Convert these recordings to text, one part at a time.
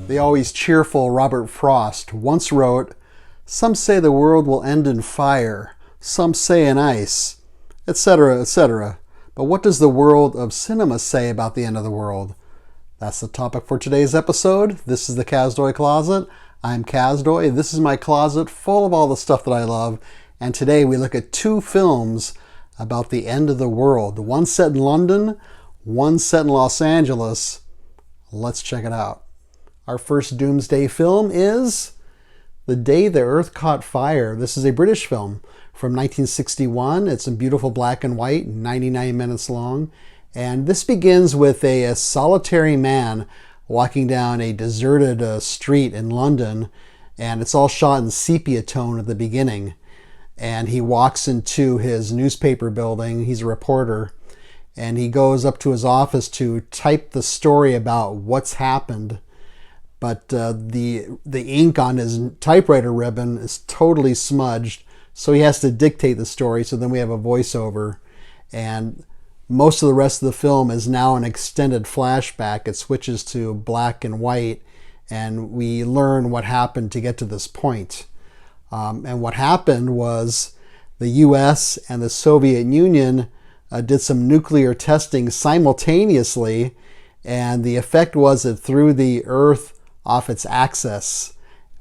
The always cheerful Robert Frost once wrote, "Some say the world will end in fire, some say in ice, etc., etc. But what does the world of cinema say about the end of the world?" That's the topic for today's episode. This is the Kazdoy Closet. I'm Kazdoy. This is my closet full of all the stuff that I love. And today we look at two films about the end of the world. One set in London, one set in Los Angeles. Let's check it out. Our first doomsday film is The Day the Earth Caught Fire. This is a British film from 1961. It's in beautiful black and white, 99 minutes long. And this begins with a solitary man walking down a deserted street in London. And it's all shot in sepia tone at the beginning. And he walks into his newspaper building. He's a reporter. And he goes up to his office to type the story about what's happened. But the ink on his typewriter ribbon is totally smudged, so he has to dictate the story. So then we have a voiceover, and most of the rest of the film is now an extended flashback. It switches to black and white, and we learn what happened to get to this point. And what happened was the U.S. and the Soviet Union did some nuclear testing simultaneously, and the effect was it threw the Earth off its axis.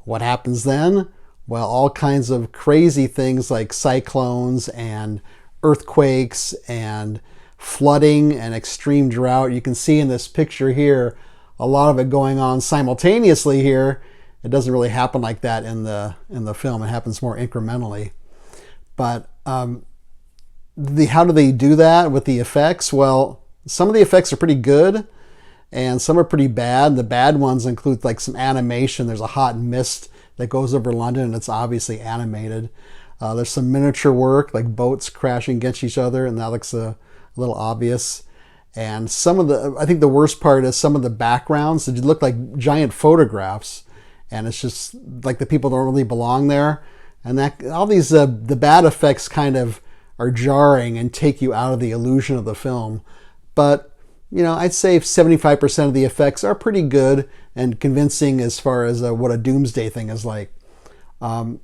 What happens then? Well, all kinds of crazy things like cyclones and earthquakes and flooding and extreme drought. You can see in this picture here a lot of it going on simultaneously here. It doesn't really happen like that in the film. It happens more incrementally. But how do they do that with the effects? Well, some of the effects are pretty good, and some are pretty bad. The bad ones include like some animation. There's a hot mist that goes over London, and it's obviously animated. There's some miniature work, like boats crashing against each other, and that looks a little obvious. And I think the worst part is some of the backgrounds that look like giant photographs, and it's just like the people don't really belong there. And that all these the bad effects kind of are jarring and take you out of the illusion of the film. But I'd say 75% of the effects are pretty good and convincing as far as what a doomsday thing is like.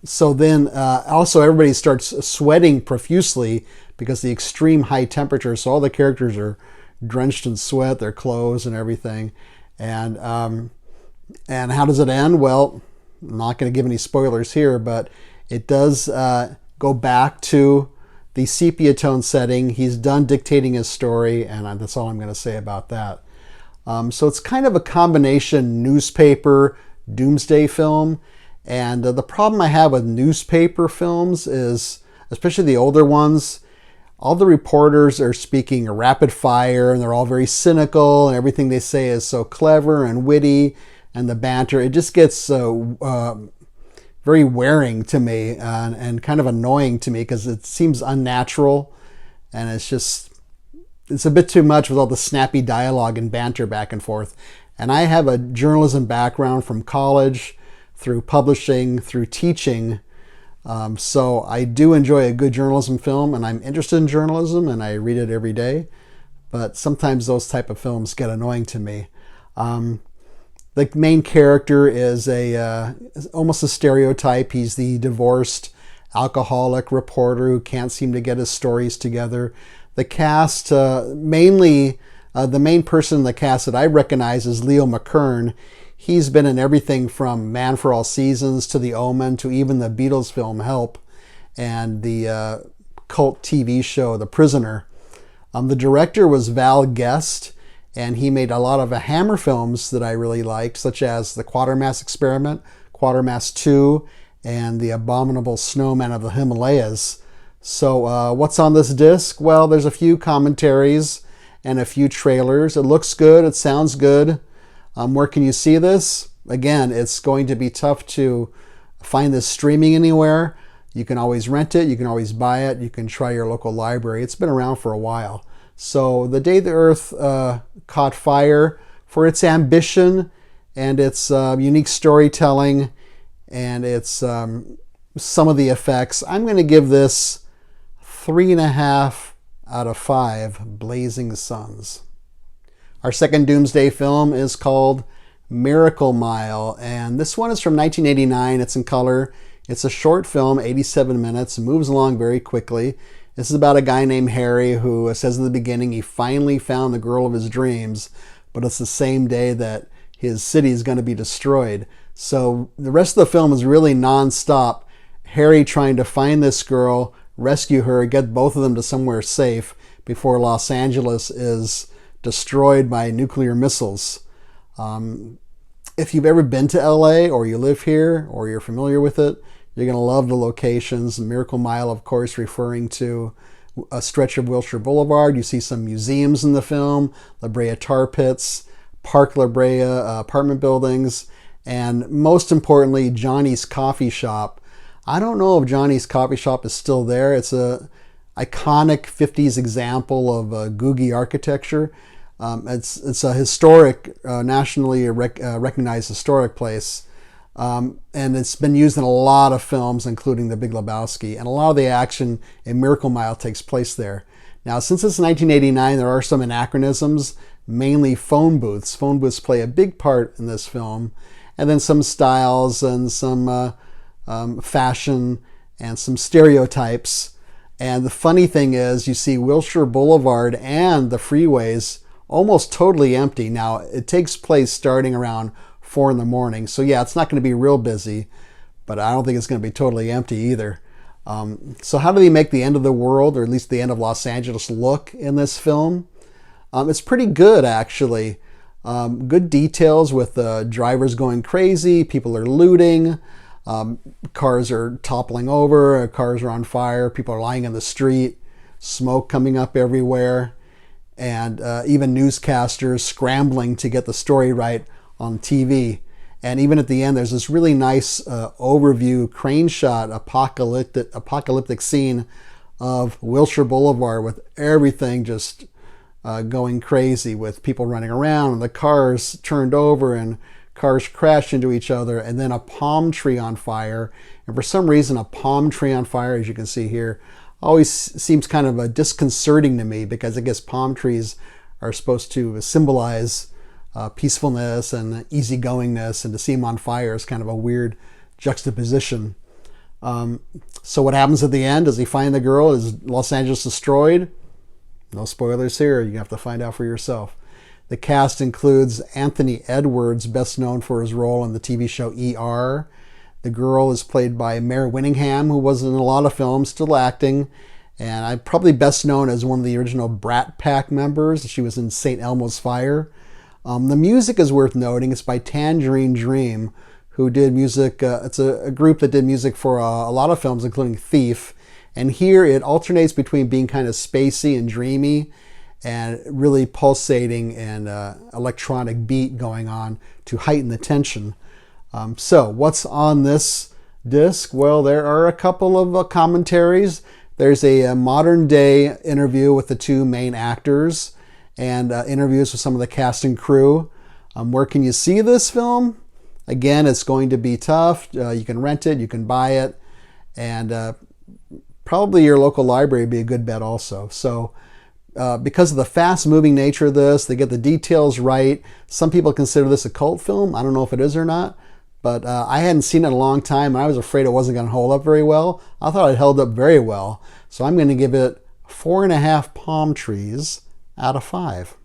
So then also everybody starts sweating profusely because the extreme high temperature. So all the characters are drenched in sweat, their clothes and everything. And how does it end? Well, I'm not going to give any spoilers here, but it does go back to the sepia tone setting. He's done dictating his story, and that's all I'm going to say about that. So it's kind of a combination newspaper doomsday film. And the problem I have with newspaper films is, especially the older ones, all the reporters are speaking rapid fire, and they're all very cynical, and everything they say is so clever and witty, and the banter, it just gets very wearing to me and kind of annoying to me because it seems unnatural, and it's a bit too much with all the snappy dialogue and banter back and forth. And I have a journalism background from college, through publishing, through teaching. So I do enjoy a good journalism film, and I'm interested in journalism, and I read it every day. But sometimes those type of films get annoying to me. The main character is almost a stereotype. He's the divorced alcoholic reporter who can't seem to get his stories together. The cast, mainly the main person in the cast that I recognize is Leo McKern. He's been in everything from Man for All Seasons to The Omen to even the Beatles film Help and the cult TV show The Prisoner. The director was Val Guest, and he made a lot of Hammer films that I really liked, such as The Quatermass Experiment, Quatermass 2, and The Abominable Snowman of the Himalayas. So what's on this disc? Well, there's a few commentaries and a few trailers. It looks good. It sounds good. Where can you see this? Again, it's going to be tough to find this streaming anywhere. You can always rent it. You can always buy it. You can try your local library. It's been around for a while. So The Day the Earth Caught Fire, for its ambition and its unique storytelling and its some of the effects, I'm going to give this 3.5 out of 5 blazing suns. Our second doomsday film is called Miracle Mile. And this one is from 1989. It's in color. It's a short film, 87 minutes, moves along very quickly. This is about a guy named Harry who says in the beginning he finally found the girl of his dreams, but it's the same day that his city is going to be destroyed. So the rest of the film is really non-stop. Harry trying to find this girl, rescue her, get both of them to somewhere safe before Los Angeles is destroyed by nuclear missiles. If you've ever been to LA or you live here or you're familiar with it, you're going to love the locations. Miracle Mile, of course, referring to a stretch of Wilshire Boulevard. You see some museums in the film, La Brea Tar Pits, Park La Brea apartment buildings, and most importantly, Johnny's Coffee Shop. I don't know if Johnny's Coffee Shop is still there. It's a iconic 50s example of Googie architecture. It's a historic, nationally recognized historic place. And it's been used in a lot of films, including The Big Lebowski. And a lot of the action in Miracle Mile takes place there. Now, since it's 1989, there are some anachronisms, mainly phone booths. Phone booths play a big part in this film. And then some styles and some fashion and some stereotypes. And the funny thing is, you see Wilshire Boulevard and the freeways almost totally empty. Now, it takes place starting around 4 in the morning. So yeah, it's not going to be real busy, but I don't think it's going to be totally empty either. So how do they make the end of the world, or at least the end of Los Angeles, look in this film? It's pretty good, actually. Good details with drivers going crazy, people are looting, cars are toppling over, cars are on fire, people are lying in the street, smoke coming up everywhere, and even newscasters scrambling to get the story right on TV. And even at the end, there's this really nice overview crane shot, apocalyptic scene of Wilshire Boulevard with everything just going crazy, with people running around and the cars turned over and cars crash into each other, and then a palm tree on fire. And for some reason, a palm tree on fire, as you can see here, always seems kind of disconcerting to me, because I guess palm trees are supposed to symbolize peacefulness and easygoingness, and to see them on fire is kind of a weird juxtaposition. So what happens at the end? Does he find the girl? Is Los Angeles destroyed? No spoilers here. You have to find out for yourself. The cast includes Anthony Edwards, best known for his role in the TV show ER. The girl is played by Mare Winningham, who was in a lot of films, still acting. And I'm probably best known as one of the original Brat Pack members. She was in St. Elmo's Fire. The music is worth noting. It's by Tangerine Dream, who did music. It's a group that did music for a lot of films, including Thief. And here it alternates between being kind of spacey and dreamy and really pulsating and electronic beat going on to heighten the tension. So what's on this disc? Well, there are a couple of commentaries. There's a modern day interview with the two main actors, and interviews with some of the cast and crew. Where can you see this film? Again, it's going to be tough. You can rent it, you can buy it, and probably your local library would be a good bet also. So because of the fast-moving nature of this, they get the details right. Some people consider this a cult film. I don't know if it is or not, but I hadn't seen it in a long time, and I was afraid it wasn't going to hold up very well. I thought it held up very well. So I'm going to give it 4.5 palm trees out of 5.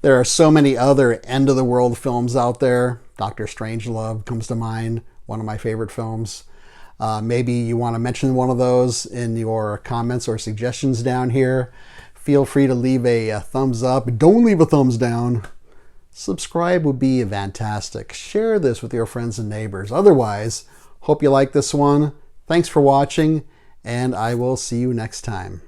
There are so many other end-of-the-world films out there. Dr. Strangelove comes to mind, one of my favorite films. Maybe you want to mention one of those in your comments or suggestions down here. Feel free to leave a thumbs up. Don't leave a thumbs down. Subscribe would be fantastic. Share this with your friends and neighbors. Otherwise, hope you like this one. Thanks for watching, and I will see you next time.